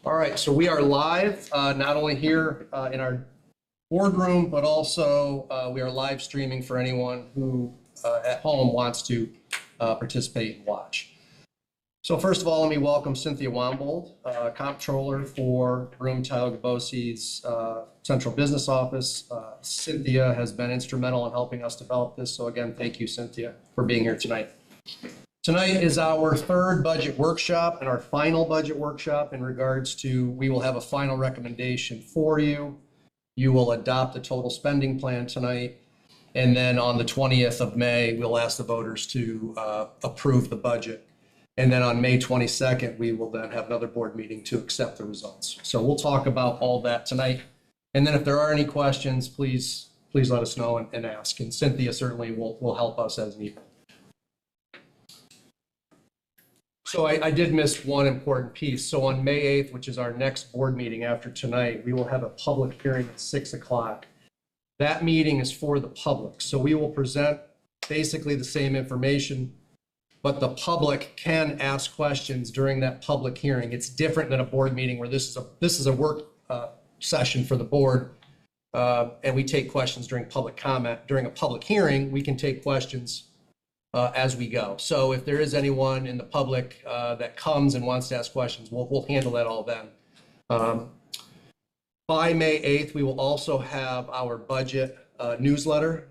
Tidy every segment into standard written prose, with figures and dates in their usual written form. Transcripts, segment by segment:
All right, so we are live, not only here in our boardroom, but also we are live streaming for anyone who at home wants to participate and watch. So first of all, let me welcome Cynthia Wambold, Comptroller for Broome Tioga Bose's Central Business Office. Cynthia has been instrumental in helping us develop this. So again, thank you, Cynthia, for being here tonight. Tonight is our third budget workshop and our final budget workshop in regards to, we will have a final recommendation for you. You will adopt a total spending plan tonight. And then on the 20th of May, we'll ask the voters to approve the budget. And then on May 22nd, we will then have another board meeting to accept the results. So we'll talk about all that tonight. And then if there are any questions, please let us know and ask. And Cynthia certainly will help us as needed. So I did miss one important piece. So on May 8th, which is our next board meeting after tonight, we will have a public hearing at 6 o'clock. That meeting is for the public. So we will present basically the same information, but the public can ask questions during that public hearing. It's different than a board meeting where this is a work session for the board, and we take questions during public comment. During a public hearing, we can take questions as we go. So if there is anyone in the public that comes and wants to ask questions, we'll handle that all then. By May 8th, we will also have our budget newsletter.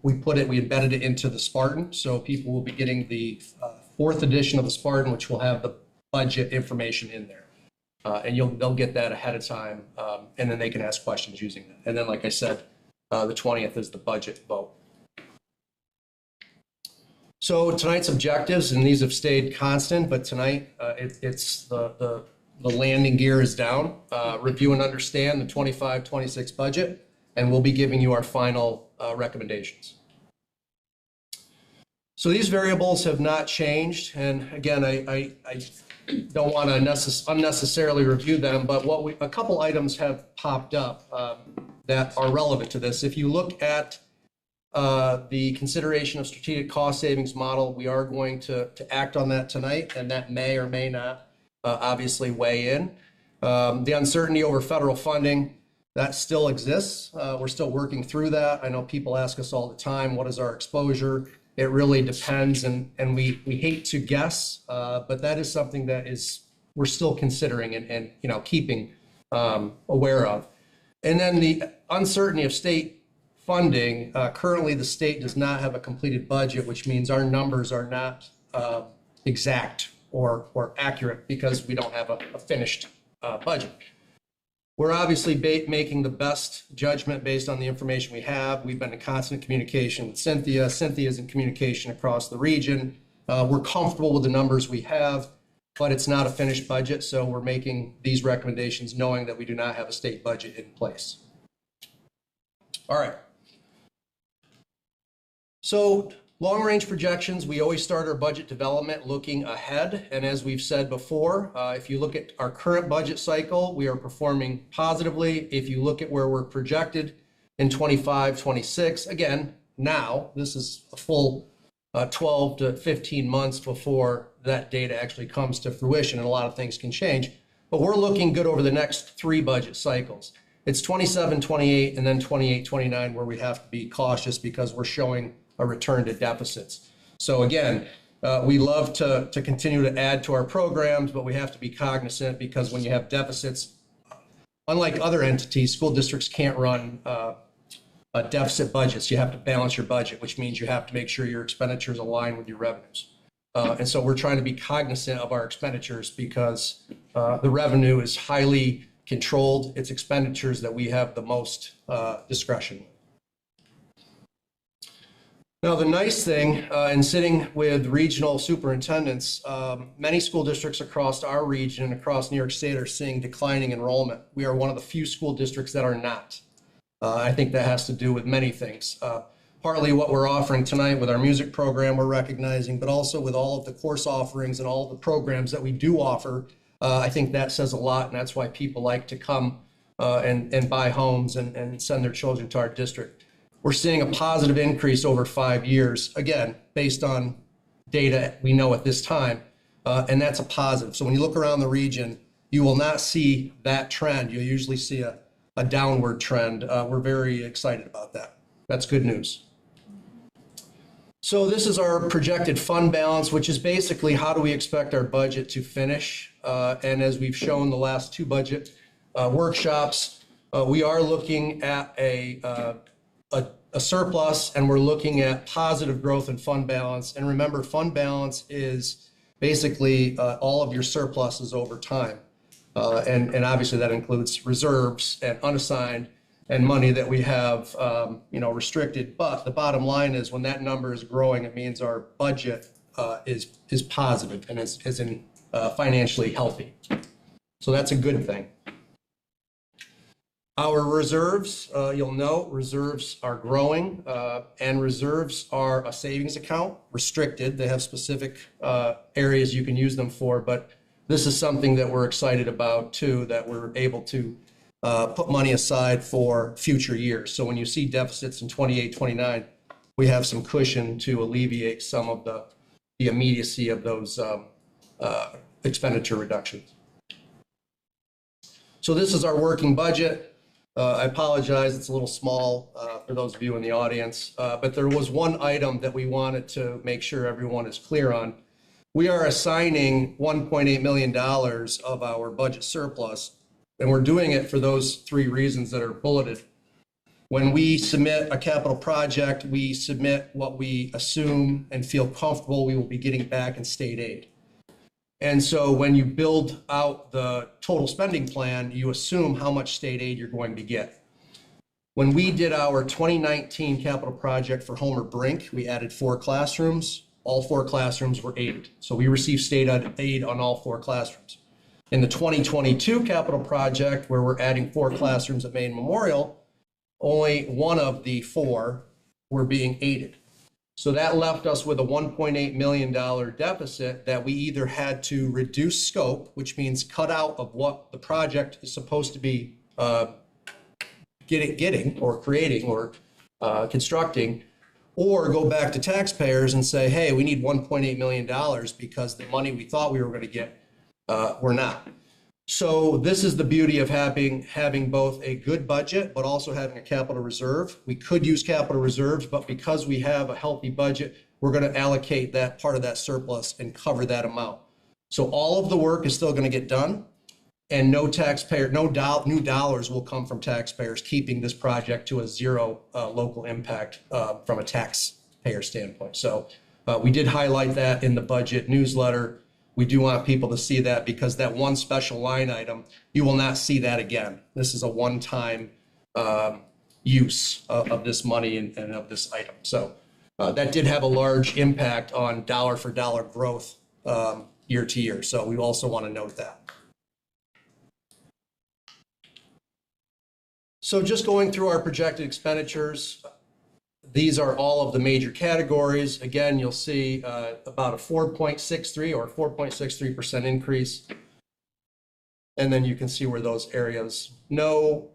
We embedded it into the Spartan, so people will be getting the fourth edition of the Spartan, which will have the budget information in there. And they'll get that ahead of time, and then they can ask questions using that. And then, like I said, the 20th is the budget vote. So tonight's objectives, and these have stayed constant, but tonight it's the landing gear is down. Review and understand the 25-26 budget, and we'll be giving you our final recommendations. So these variables have not changed, and again, I don't want to unnecessarily review them, but a couple items have popped up that are relevant to this. If you look at the consideration of strategic cost savings model, we are going to act on that tonight, and that may or may not obviously weigh in. The uncertainty over federal funding, that still exists. We're still working through that. I know people ask us all the time, what is our exposure? It really depends, and we hate to guess, but that is something that we're still considering and keeping aware of. And then the uncertainty of state funding. Currently, the state does not have a completed budget, which means our numbers are not exact or accurate because we don't have a finished budget. We're obviously making the best judgment based on the information we have. We've been in constant communication with Cynthia. Cynthia's in communication across the region. We're comfortable with the numbers we have, but it's not a finished budget, so we're making these recommendations knowing that we do not have a state budget in place. All right. So long-range projections, we always start our budget development looking ahead. And as we've said before, if you look at our current budget cycle, we are performing positively. If you look at where we're projected in 25, 26, again, now, this is a full 12 to 15 months before that data actually comes to fruition, and a lot of things can change. But we're looking good over the next 3 budget cycles. It's 27, 28, and then 28, 29, where we have to be cautious because we're showing a return to deficits. So again, we love to continue to add to our programs, but we have to be cognizant because when you have deficits, unlike other entities, school districts can't run deficit budgets. You have to balance your budget, which means you have to make sure your expenditures align with your revenues. And so we're trying to be cognizant of our expenditures because the revenue is highly controlled. It's expenditures that we have the most discretion. Now, the nice thing in sitting with regional superintendents, many school districts across our region and across New York State are seeing declining enrollment. We are one of the few school districts that are not. I think that has to do with many things. Partly what we're offering tonight with our music program we're recognizing, but also with all of the course offerings and all of the programs that we do offer. I think that says a lot, and that's why people like to come and buy homes and send their children to our district. We're seeing a positive increase over 5 years, again, based on data we know at this time, and that's a positive. So when you look around the region, You will not see that trend. You'll usually see a downward trend. We're very excited about that. That's good news. So this is our projected fund balance, which is basically how do we expect our budget to finish. And as we've shown the last two budget workshops, we are looking at a surplus, and we're looking at positive growth in fund balance. And remember, fund balance is basically all of your surpluses over time. And obviously that includes reserves and unassigned and money that we have, restricted. But the bottom line is when that number is growing, it means our budget is positive and is financially healthy. So that's a good thing. Our reserves, you'll note, reserves are growing, and reserves are a savings account, restricted. They have specific areas you can use them for, but this is something that we're excited about too, that we're able to put money aside for future years. So when you see deficits in 28, 29, we have some cushion to alleviate some of the immediacy of those expenditure reductions. So this is our working budget. I apologize, it's a little small for those of you in the audience, but there was one item that we wanted to make sure everyone is clear on. We are assigning $1.8 million of our budget surplus, and we're doing it for those three reasons that are bulleted. When we submit a capital project, we submit what we assume and feel comfortable we will be getting back in state aid. And so when you build out the total spending plan, you assume how much state aid you're going to get. When we did our 2019 capital project for Homer Brink, we added 4 classrooms. All 4 classrooms were aided. So we received state aid on all 4 classrooms. In the 2022 capital project, where we're adding 4 classrooms at Maine Memorial, only 1 of the 4 were being aided. So that left us with a $1.8 million deficit that we either had to reduce scope, which means cut out of what the project is supposed to be getting or creating or constructing, or go back to taxpayers and say, hey, we need $1.8 million because the money we thought we were going to get, we're not. So this is the beauty of having both a good budget, but also having a capital reserve. We could use capital reserves, but because we have a healthy budget, we're going to allocate that part of that surplus and cover that amount. So all of the work is still going to get done, and no new dollars will come from taxpayers, keeping this project to a zero local impact from a taxpayer standpoint. So we did highlight that in the budget newsletter. We do want people to see that because that one special line item, you will not see that again. This is a one-time use of this money and of this item. So that did have a large impact on dollar for dollar growth year to year. So we also want to note that. So just going through our projected expenditures, these are all of the major categories. Again, you'll see about a 4.63 or 4.63% increase. And then you can see where those areas, no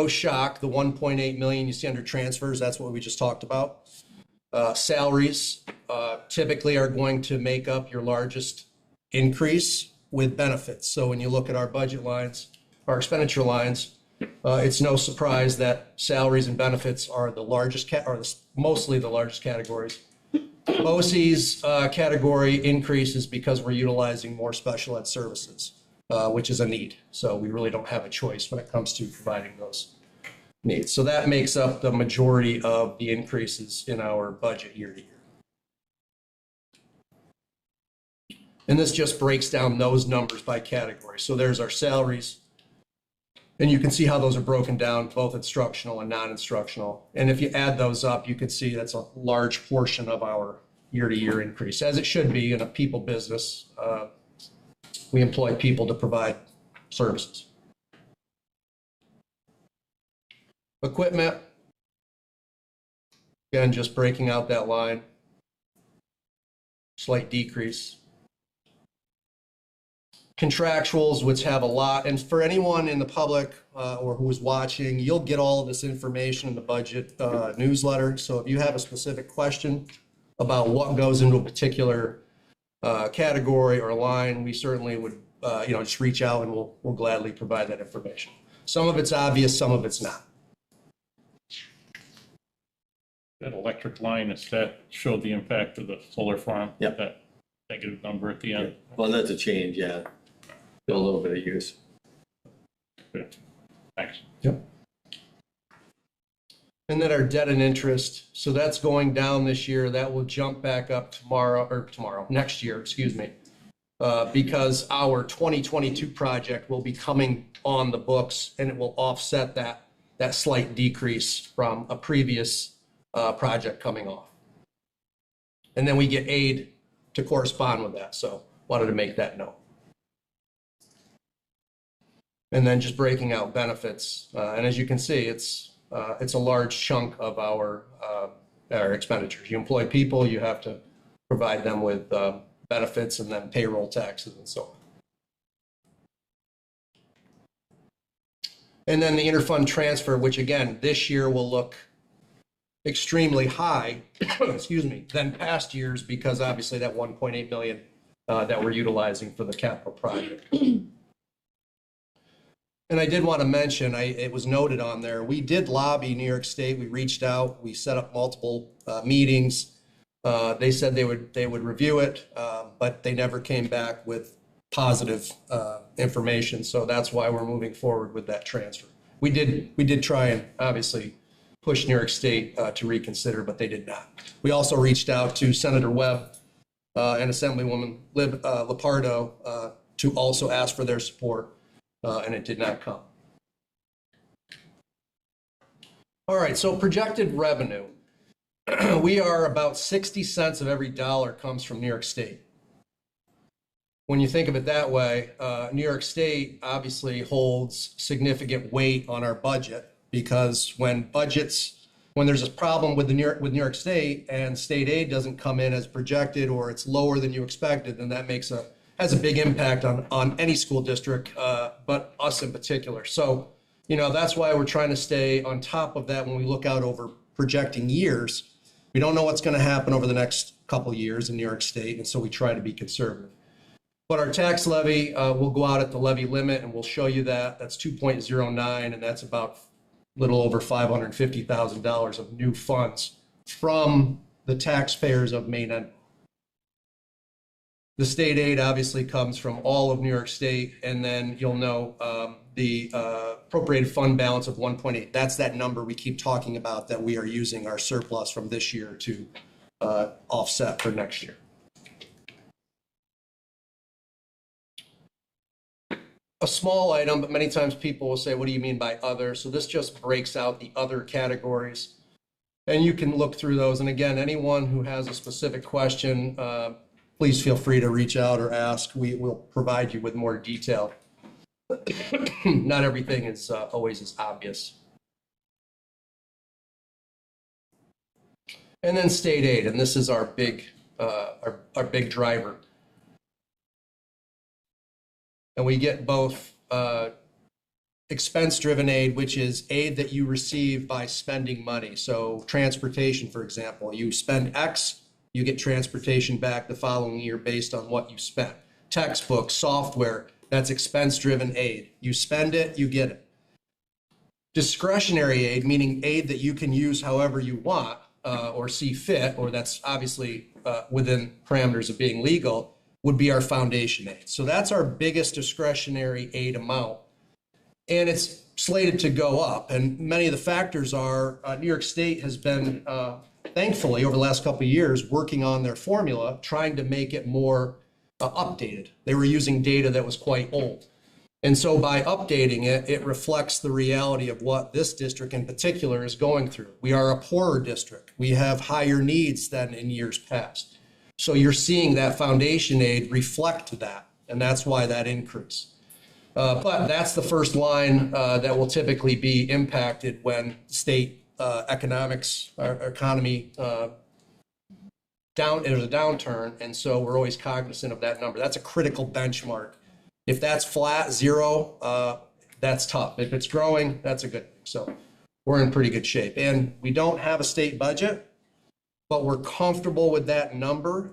shock, the 1.8 million you see under transfers, that's what we just talked about. Salaries typically are going to make up your largest increase with benefits. So when you look at our budget lines, our expenditure lines, it's no surprise that salaries and benefits are the largest, mostly the largest categories. BOCES category increases because we're utilizing more special ed services, which is a need. So we really don't have a choice when it comes to providing those needs. So that makes up the majority of the increases in our budget year to year. And this just breaks down those numbers by category. So there's our salaries. And you can see how those are broken down, both instructional and non-instructional. And if you add those up, you can see that's a large portion of our year-to-year increase, as it should be in a people business. We employ people to provide services. Equipment, again, just breaking out that line, slight decrease. Contractuals, which have a lot, and for anyone in the public or who is watching, you'll get all of this information in the budget newsletter. So if you have a specific question about what goes into a particular category or line, we certainly would just reach out and we'll gladly provide that information. Some of it's obvious, some of it's not. That electric line, is that showed the impact of the solar farm? Yep. That negative number at the end? Well, that's a change, yeah. Still a little bit of use. Good. Thanks. Yep. And then our debt and interest, so that's going down this year. That will jump back up next year, excuse me, because our 2022 project will be coming on the books and it will offset that slight decrease from a previous project coming off. And then we get aid to correspond with that. So wanted to make that note. And then just breaking out benefits. And as you can see, it's a large chunk of our expenditures. You employ people, you have to provide them with benefits and then payroll taxes and so on. And then the interfund transfer, which again, this year will look extremely high, excuse me, than past years because obviously that 1.8 million that we're utilizing for the capital project. And I did want to mention, it was noted on there, we did lobby New York State. We reached out, we set up multiple meetings. They said they would review it, but they never came back with positive information. So that's why we're moving forward with that transfer. We did try and obviously push New York State to reconsider, but they did not. We also reached out to Senator Webb and Assemblywoman Lepardo to also ask for their support, and it did not come. All right, so projected revenue. We are about 60 cents of every dollar comes from New York State. When you think of it that way, New York State obviously holds significant weight on our budget because when there's a problem with New York State and state aid doesn't come in as projected or it's lower than you expected, then that has a big impact on any school district, but us in particular. So, that's why we're trying to stay on top of that when we look out over projecting years. We don't know what's going to happen over the next couple of years in New York State, and so we try to be conservative. But our tax levy will go out at the levy limit, and we'll show you that. That's 2.09, and that's about a little over $550,000 of new funds from the taxpayers of Maine-Endwell. The state aid obviously comes from all of New York State, and then you'll know the appropriated fund balance of 1.8. That's that number we keep talking about that we are using our surplus from this year to offset for next year. A small item, but many times people will say, what do you mean by other? So this just breaks out the other categories. And you can look through those. And again, anyone who has a specific question, please feel free to reach out or ask. We will provide you with more detail. Not everything is always as obvious. And then state aid, and this is our big driver. And we get both expense-driven aid, which is aid that you receive by spending money. So transportation, for example, you spend X, you get transportation back the following year based on what you spent. Textbooks, software, that's expense-driven aid. You spend it, you get it. Discretionary aid, meaning aid that you can use however you want or see fit, or that's obviously within parameters of being legal, would be our foundation aid. So that's our biggest discretionary aid amount. And it's slated to go up. And many of the factors are New York State has been, thankfully, over the last couple of years, working on their formula, trying to make it more updated. They were using data that was quite old. And so by updating it, it reflects the reality of what this district in particular is going through. We are a poorer district. We have higher needs than in years past. So you're seeing that foundation aid reflect that, and that's why that increase. But that's the first line that will typically be impacted when state economics, our economy, there's a downturn, and so we're always cognizant of that number. That's a critical benchmark. If that's flat, zero, that's tough. If it's growing, that's a good thing. So we're in pretty good shape. And we don't have a state budget, but we're comfortable with that number.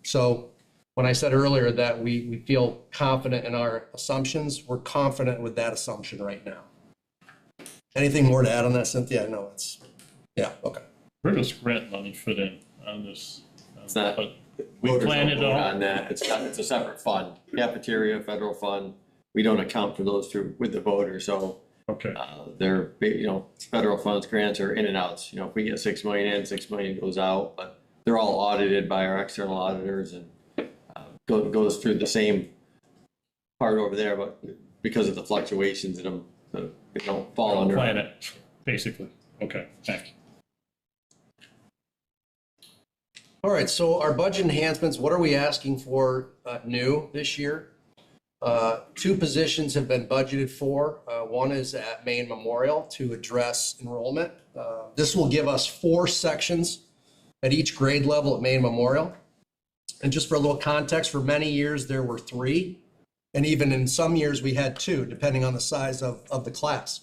So when I said earlier that we feel confident in our assumptions, we're confident with that assumption right now. Anything more to add on that, Cynthia? No, it's, yeah, okay. Where does grant money fit in on this? It's not, But we voters plan don't it vote out. on that, it's a separate fund, cafeteria, federal fund, we don't account for those through, with the voters, so. Okay, They're, federal funds, grants are in and outs, if we get 6 million in, 6 million goes out, but they're all audited by our external auditors and goes through the same part over there, but because of the fluctuations in them, they don't fall under. plan it, basically. Okay, thank you. All right, so our budget enhancements, what are we asking for new this year? 2 positions have been budgeted for. One is at Maine Memorial to address enrollment. This will give us 4 sections at each grade level at Maine Memorial. And just for a little context, for many years there were 3, and even in some years we had 2, depending on the size of the class.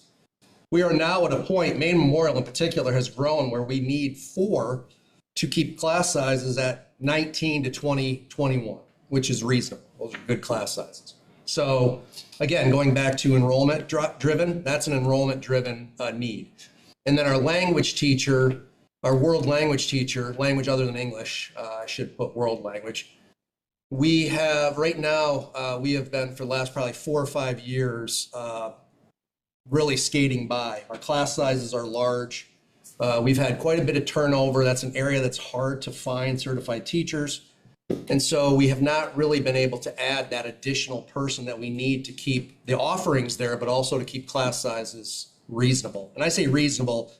We are now at a point, Maine Memorial in particular has grown where we need 4 to keep class sizes at 19 to 20, 21, which is reasonable. Those are good class sizes. So again, going back to enrollment driven, that's an enrollment driven need. And then our language teacher, our world language teacher, language other than English, I should put world language. We have right now, we have been for the last probably 4 or 5 years, really skating by. Our class sizes are large. We've had quite a bit of turnover. That's an area that's hard to find certified teachers. And so we have not really been able to add that additional person that we need to keep the offerings there, but also to keep class sizes reasonable. And I say reasonable,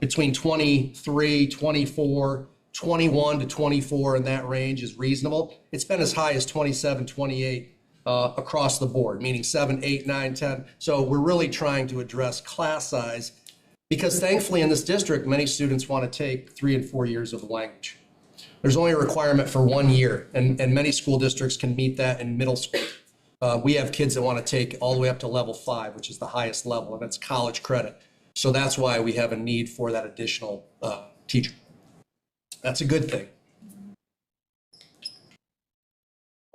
between 23, 24, 21 to 24 in that range is reasonable. It's been as high as 27, 28 across the board, meaning 7, 8, 9, 10. So we're really trying to address class size because thankfully in this district, many students want to take 3 and 4 years of the language. There's only a requirement for 1 year, and many school districts can meet that in middle school. We have kids that want to take all the way up to level 5, which is the highest level, and it's college credit. So that's why we have a need for that additional teacher. That's a good thing.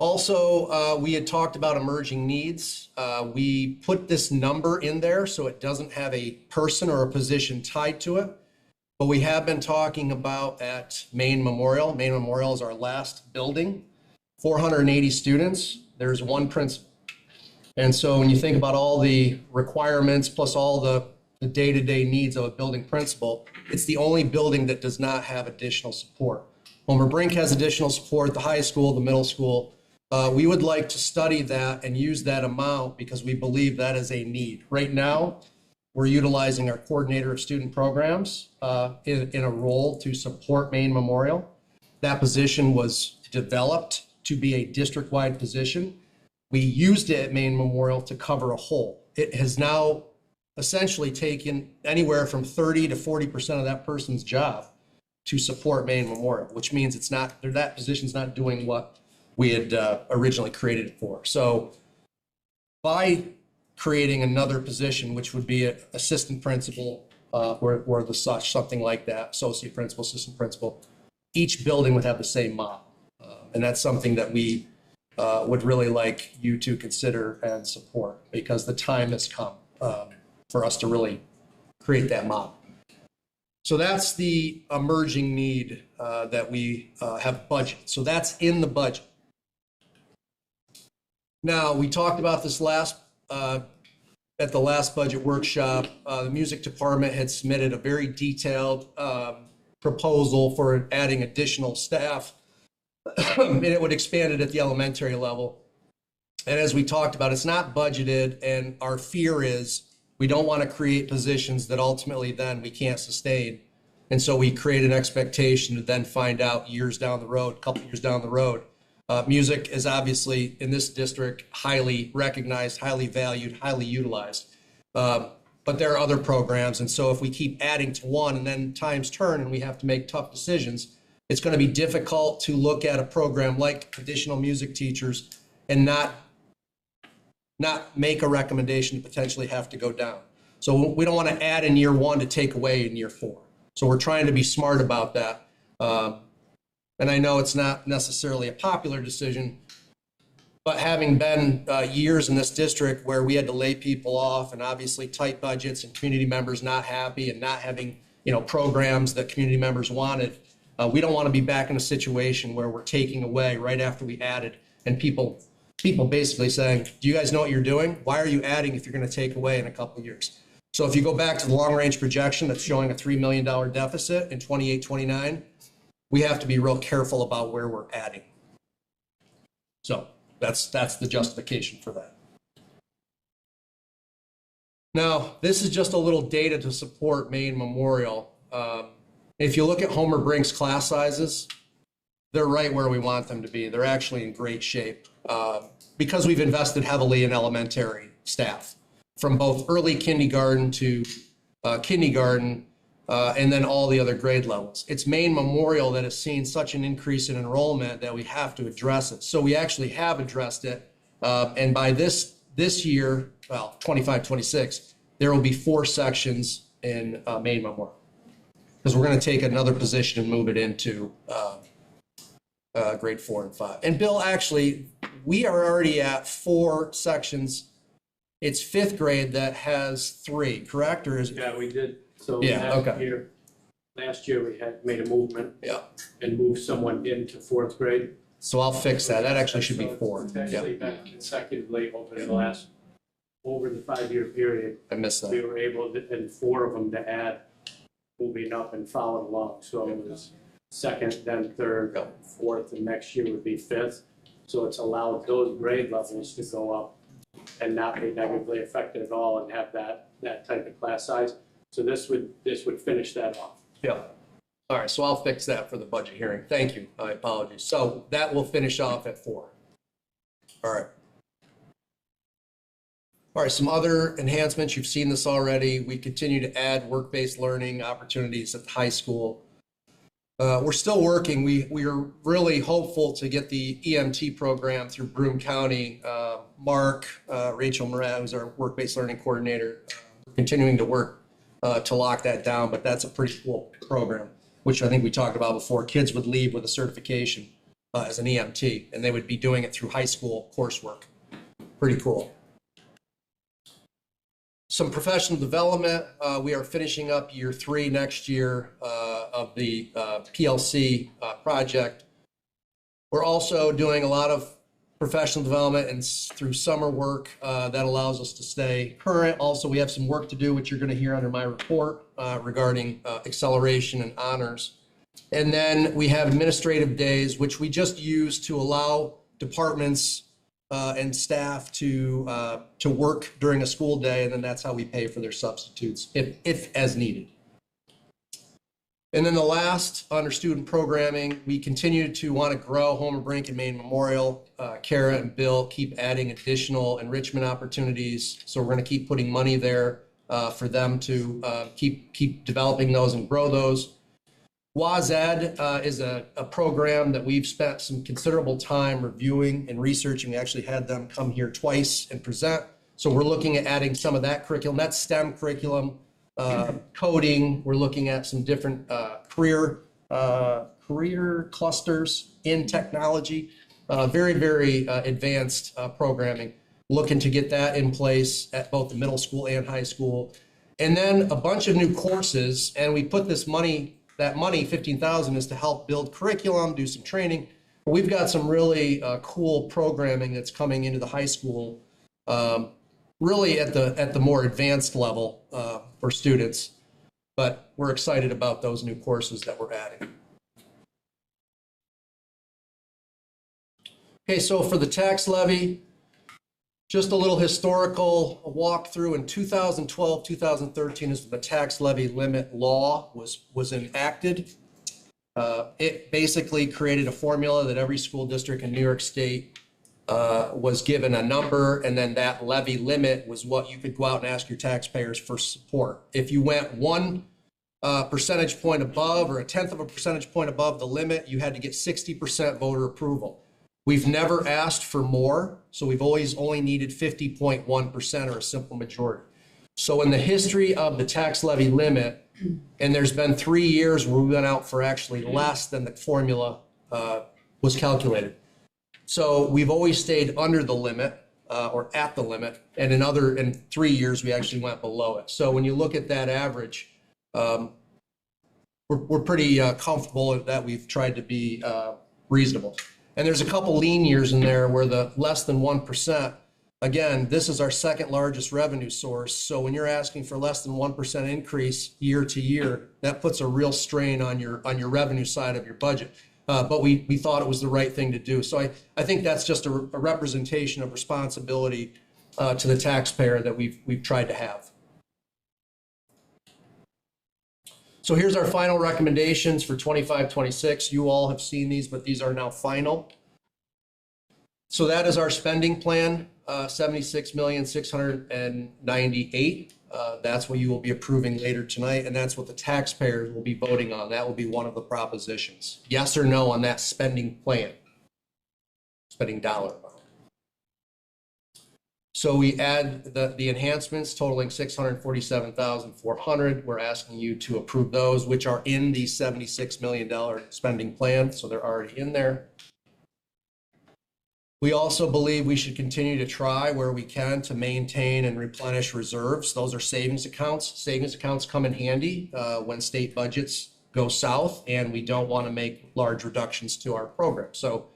Also, we had talked about emerging needs. We put this number in there so it doesn't have a person or a position tied to it. But we have been talking about at Maine Memorial. Maine Memorial is our last building. 480 students. There's 1 principal. And so when you think about all the requirements plus all the day-to-day needs of a building principal, it's the only building that does not have additional support. Homer Brink has additional support, the high school, the middle school. We would like to study that and use that amount because we believe that is a need. Right now, we're utilizing our coordinator of student programs in a role to support Maine Memorial. That position was developed to be a district-wide position. We used it at Maine Memorial to cover a hole. It has now essentially taken anywhere from 30 to 40% of that person's job to support Maine Memorial, which means it's not, that position's not doing what we had originally created it for. So by creating another position, which would be an assistant principal or the such, something like that, associate principal, assistant principal, each building would have the same model. And that's something that we would really like you to consider and support because the time has come for us to really create that model. So that's the emerging need that we have budgeted. So that's in the budget. Now, we talked about this at the last budget workshop. The music department had submitted a very detailed proposal for adding additional staff, and it would expand it at the elementary level. And as we talked about, it's not budgeted, and our fear is we don't want to create positions that ultimately then we can't sustain. And so we create an expectation to then find out years down the road, a couple years down the road. Music is obviously in this district highly recognized, highly valued, highly utilized. But there are other programs. And so if we keep adding to one and then times turn and we have to make tough decisions, it's going to be difficult to look at a program like additional music teachers and not make a recommendation to potentially have to go down. So we don't want to add in year 1 to take away in year 4. So we're trying to be smart about that. And I know it's not necessarily a popular decision, but having been years in this district where we had to lay people off and obviously tight budgets and community members not happy and not having, programs that community members wanted, we don't want to be back in a situation where we're taking away right after we added and people basically saying, do you guys know what you're doing? Why are you adding if you're going to take away in a couple of years? So if you go back to the long range projection that's showing a $3 million deficit in 28-29, we have to be real careful about where we're adding. So that's the justification for that. Now, this is just a little data to support Maine Memorial. If you look at Homer Brink's class sizes, they're right where we want them to be. They're actually in great shape because we've invested heavily in elementary staff from both early kindergarten to kindergarten and then all the other grade levels. It's Maine Memorial that has seen such an increase in enrollment that we have to address it. So we actually have addressed it. And by this year, well, 25-26, there will be 4 sections in Maine Memorial because we're going to take another position and move it into grade 4 and 5. And Bill, actually, we are already at 4 sections. It's 5th grade that has 3, correct? Or is it? Yeah, we did. So Yeah, okay. last year we had made a movement. Yeah. And moved someone into 4th grade. So I'll fix that. That actually should be 4. It's actually been consecutively over the 5-year period. I missed We that. were able to, and 4 of them to add, moving up and following along. So it was 2nd, then 3rd, 4th, and next year would be 5th. So it's allowed those grade levels to go up and not be negatively affected at all and have that type of class size. So this would finish that off. Yeah. All right, so I'll fix that for the budget hearing. Thank you. My apologies. So that will finish off at 4. All right. All right, some other enhancements. You've seen this already. We continue to add work-based learning opportunities at the high school. We're still working. We are really hopeful to get the EMT program through Broome County. Mark, Rachel Moran, who's our work-based learning coordinator, continuing to work to lock that down, but that's a pretty cool program, which I think we talked about before. Kids would leave with a certification as an EMT, and they would be doing it through high school coursework. Pretty cool. Some professional development. We are finishing up year 3 next year of the PLC project. We're also doing a lot of professional development and through summer work that allows us to stay current. Also, we have some work to do, which you're going to hear under my report regarding acceleration and honors. And then we have administrative days, which we just use to allow departments and staff to work during a school day, and then that's how we pay for their substitutes, if as needed. And then the last, under student programming, we continue to want to grow Homer Brink and Maine Memorial. Kara and Bill keep adding additional enrichment opportunities, so we're going to keep putting money there for them to keep developing those and grow those. WASED is a program that we've spent some considerable time reviewing and researching. We actually had them come here twice and present. So we're looking at adding some of that curriculum. That's STEM curriculum, coding. We're looking at some different career clusters in technology. Very, very advanced programming. Looking to get that in place at both the middle school and high school. And then a bunch of new courses, and we put this money, that money, $15,000, is to help build curriculum, do some training. But we've got some really cool programming that's coming into the high school, really at the more advanced level for students. But we're excited about those new courses that we're adding. Okay, so for the tax levy, just a little historical walkthrough. In 2012, 2013 is when the tax levy limit law was enacted. It basically created a formula that every school district in New York State was given a number, and then that levy limit was what you could go out and ask your taxpayers for support. If you went 1 percentage point above or 1/10 of a percentage point above the limit, you had to get 60% voter approval. We've never asked for more, so we've always only needed 50.1% or a simple majority. So in the history of the tax levy limit, and there's been 3 years where we went out for actually less than the formula was calculated. So we've always stayed under the limit or at the limit, and in 3 years we actually went below it. So when you look at that average, we're pretty comfortable that we've tried to be reasonable. And there's a couple lean years in there where the less than 1%. Again, this is our second largest revenue source. So when you're asking for less than 1% increase year to year, that puts a real strain on your revenue side of your budget. But we thought it was the right thing to do. So I think that's just a representation of responsibility to the taxpayer that we've tried to have. So here's our final recommendations for 25-26. You all have seen these, but these are now final. So that is our spending plan, $76,698,000. That's what you will be approving later tonight, and that's what the taxpayers will be voting on. That will be one of the propositions. Yes or no on that spending plan, spending dollar amount. So we add the enhancements totaling $647,400. We're asking you to approve those, which are in the $76 million spending plan, so they're already in there. We also believe we should continue to try where we can to maintain and replenish reserves. Those are savings accounts. Savings accounts come in handy when state budgets go south and we don't want to make large reductions to our program. So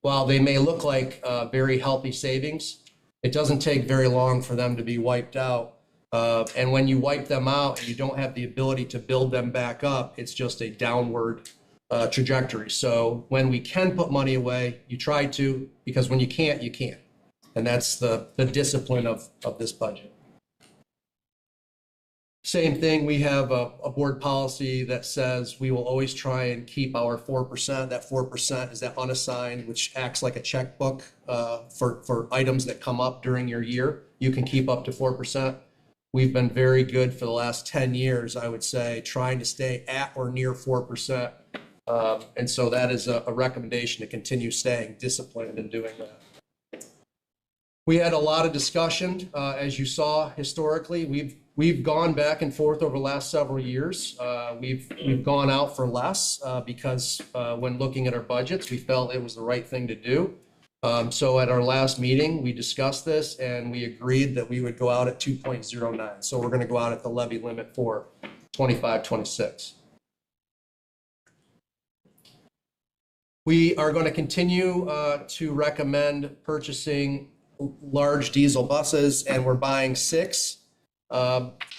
while they may look like very healthy savings, it doesn't take very long for them to be wiped out. And when you wipe them out and you don't have the ability to build them back up, it's just a downward trajectory. So when we can put money away, you try to, because when you can't, you can't. And that's the discipline of this budget. Same thing, we have a board policy that says we will always try and keep our 4%. That 4% is that unassigned, which acts like a checkbook for items that come up during your year. You can keep up to 4%. We've been very good for the last 10 years, I would say, trying to stay at or near 4%. And so that is a recommendation to continue staying disciplined and doing that. We had a lot of discussion, as you saw historically. We've gone back and forth over the last several years. We've gone out for less because when looking at our budgets, we felt it was the right thing to do. So at our last meeting, we discussed this and we agreed that we would go out at 2.09. So we're going to go out at the levy limit for 25-26. We are going to continue to recommend purchasing large diesel buses, and we're buying 6.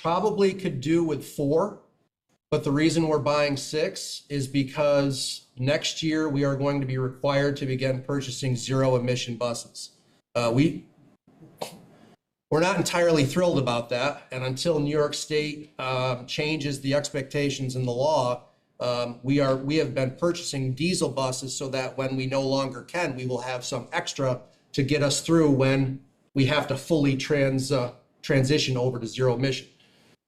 Probably could do with 4, but the reason we're buying 6 is because next year we are going to be required to begin purchasing zero-emission buses. We're not entirely thrilled about that, and until New York State changes the expectations in the law, we have been purchasing diesel buses so that when we no longer can, we will have some extra to get us through when we have to fully transition over to zero emission.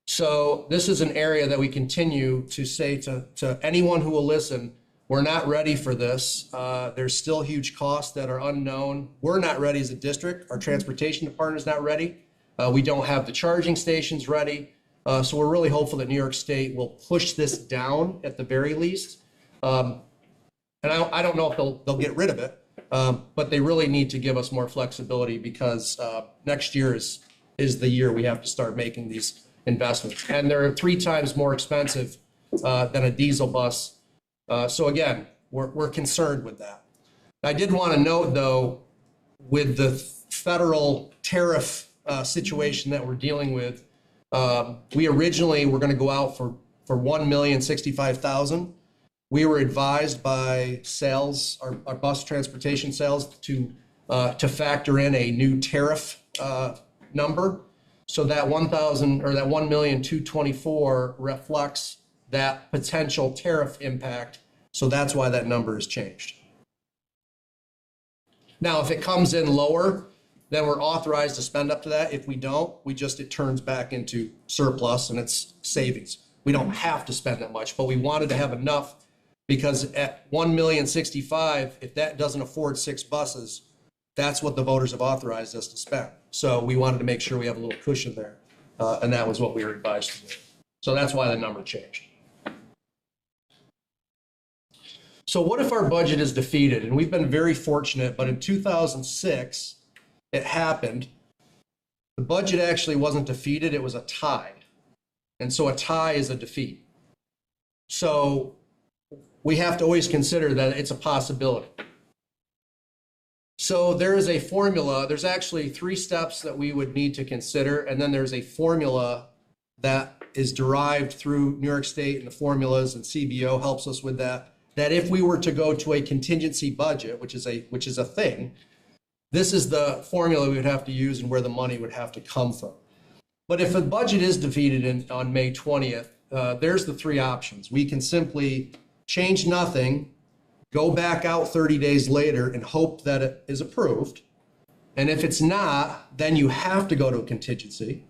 So this is an area that we continue to say to anyone who will listen, we're not ready for this. There's still huge costs that are unknown. We're not ready as a district. Our transportation department is not ready. We don't have the charging stations ready. So we're really hopeful that New York State will push this down at the very least. And I don't know if they'll get rid of it, but they really need to give us more flexibility because next year is the year we have to start making these investments. And they're 3 times more expensive than a diesel bus. So again, we're concerned with that. I did want to note, though, with the federal tariff situation that we're dealing with, we originally were going to go out for $1,065,000. We were advised by sales, our bus transportation sales, to factor in a new tariff number. So that $1,224,000 reflects that potential tariff impact. So that's why that number has changed. Now, if it comes in lower, then we're authorized to spend up to that. If we don't, it turns back into surplus and it's savings. We don't have to spend that much, but we wanted to have enough because at $1,065,000, if that doesn't afford 6 buses, that's what the voters have authorized us to spend. So we wanted to make sure we have a little cushion there, and that was what we were advised to do. So that's why the number changed. So what if our budget is defeated? And we've been very fortunate, but in 2006, it happened. The budget actually wasn't defeated, it was a tie. And so a tie is a defeat. So we have to always consider that it's a possibility. So there is a formula, there's actually 3 steps that we would need to consider, and then there's a formula that is derived through New York State and the formulas, and CBO helps us with that, that if we were to go to a contingency budget, which is a thing, this is the formula we would have to use and where the money would have to come from. But if a budget is defeated on May 20th, there's the 3 options. We can simply change nothing, go back out 30 days later and hope that it is approved. And if it's not, then you have to go to a contingency.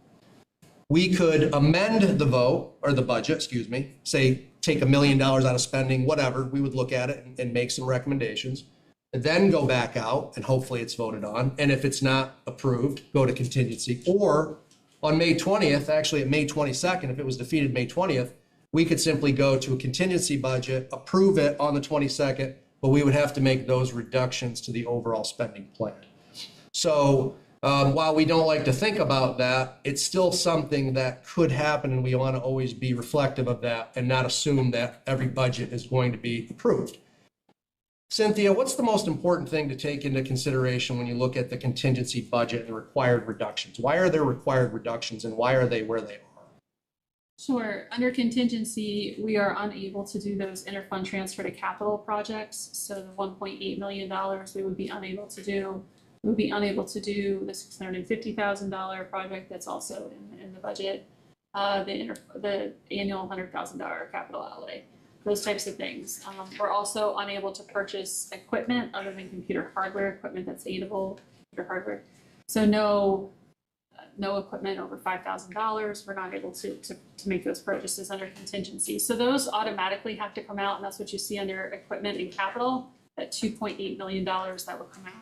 We could amend the vote, or the budget, excuse me, say take $1 million out of spending, whatever, we would look at it and make some recommendations. And then go back out and hopefully it's voted on. And if it's not approved, go to contingency. Or on May 20th, actually at May 22nd, if it was defeated May 20th, we could simply go to a contingency budget, approve it on the 22nd, but we would have to make those reductions to the overall spending plan. So while we don't like to think about that, it's still something that could happen, and we want to always be reflective of that and not assume that every budget is going to be approved. Cynthia, what's the most important thing to take into consideration when you look at the contingency budget and required reductions? Why are there required reductions and why are they where they are? Sure. Under contingency, we are unable to do those interfund transfer to capital projects. So the $1.8 million we would be unable to do. We would be unable to do the $650,000 project that's also in the budget, the annual $100,000 capital outlay, those types of things. We're also unable to purchase equipment other than computer hardware, equipment that's aidable, computer hardware. So no equipment over $5,000. We're not able to make those purchases under contingency. So those automatically have to come out, and that's what you see under equipment and capital, that $2.8 million that will come out.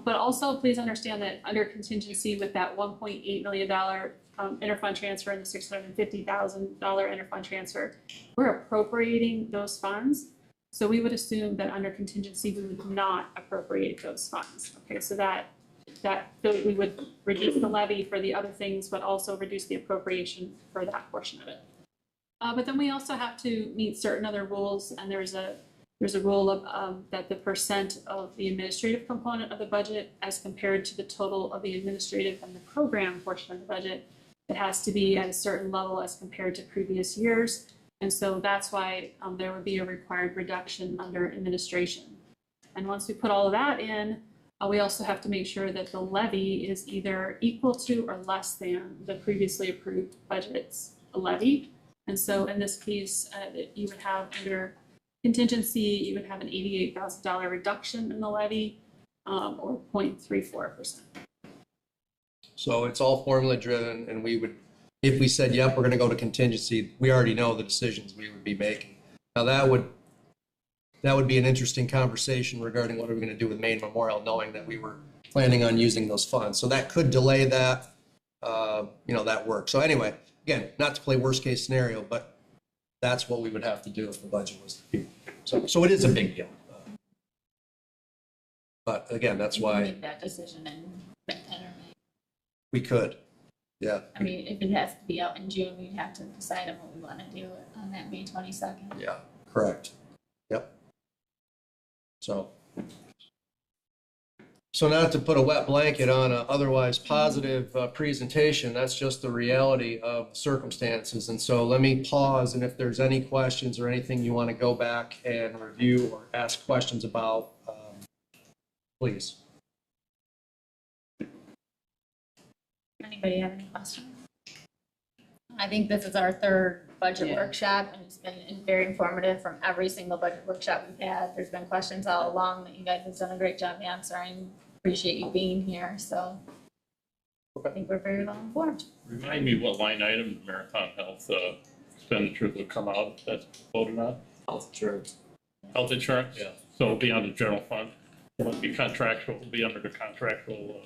But also please understand that under contingency with that $1.8 million interfund transfer and the $650,000 interfund transfer, we're appropriating those funds. So we would assume that under contingency, we would not appropriate those funds. Okay, so that we would reduce the levy for the other things, but also reduce the appropriation for that portion of it. But then we also have to meet certain other rules, and there's a rule of that the percent of the administrative component of the budget as compared to the total of the administrative and the program portion of the budget, it has to be at a certain level as compared to previous years. And so that's why there would be a required reduction under administration. And once we put all of that in, we also have to make sure that the levy is either equal to or less than the previously approved budget's levy. And so in this case, you would have under contingency, you would have an $88,000 reduction in the levy, or 0.34%. So it's all formula driven, and we would, if we said, yep, we're going to go to contingency, we already know the decisions we would be making. Now that would be an interesting conversation regarding what are we going to do with Maine Memorial, knowing that we were planning on using those funds. So that could delay that, that work. So anyway, again, not to play worst case scenario, but that's what we would have to do if the budget was defeated. So it is a big deal. But again, that's why make that decision in September or May. we could. Yeah. I mean, if it has to be out in June, we'd have to decide on what we want to do on that May 22nd. Yeah, correct. Yep. So not to put a wet blanket on an otherwise positive presentation, that's just the reality of circumstances. And so let me pause, and if there's any questions or anything you want to go back and review or ask questions about, please. Anybody have any questions? I think this is our third budget workshop, and it's been very informative from every single budget workshop we've had. There's been questions all along that you guys have done a great job answering. Appreciate you being here, so I think we're very well informed. Remind me what line item Marathon Health expenditures would come out that's voted on? Health insurance. Health insurance? Yeah. So it'll be under general fund? It won't be contractual, it'll be under the contractual line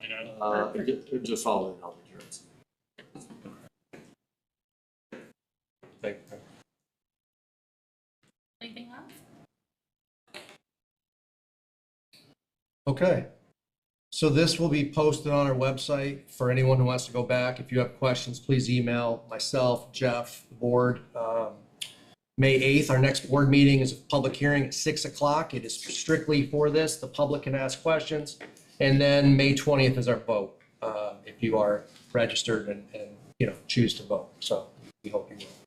item? It just follows health insurance. Anything else? Okay. So this will be posted on our website for anyone who wants to go back. If you have questions, please email myself, Jeff, the board. May 8th, our next board meeting is a public hearing at 6 o'clock. It is strictly for this. The public can ask questions. And then May 20th is our vote, if you are registered and choose to vote. So we hope you will.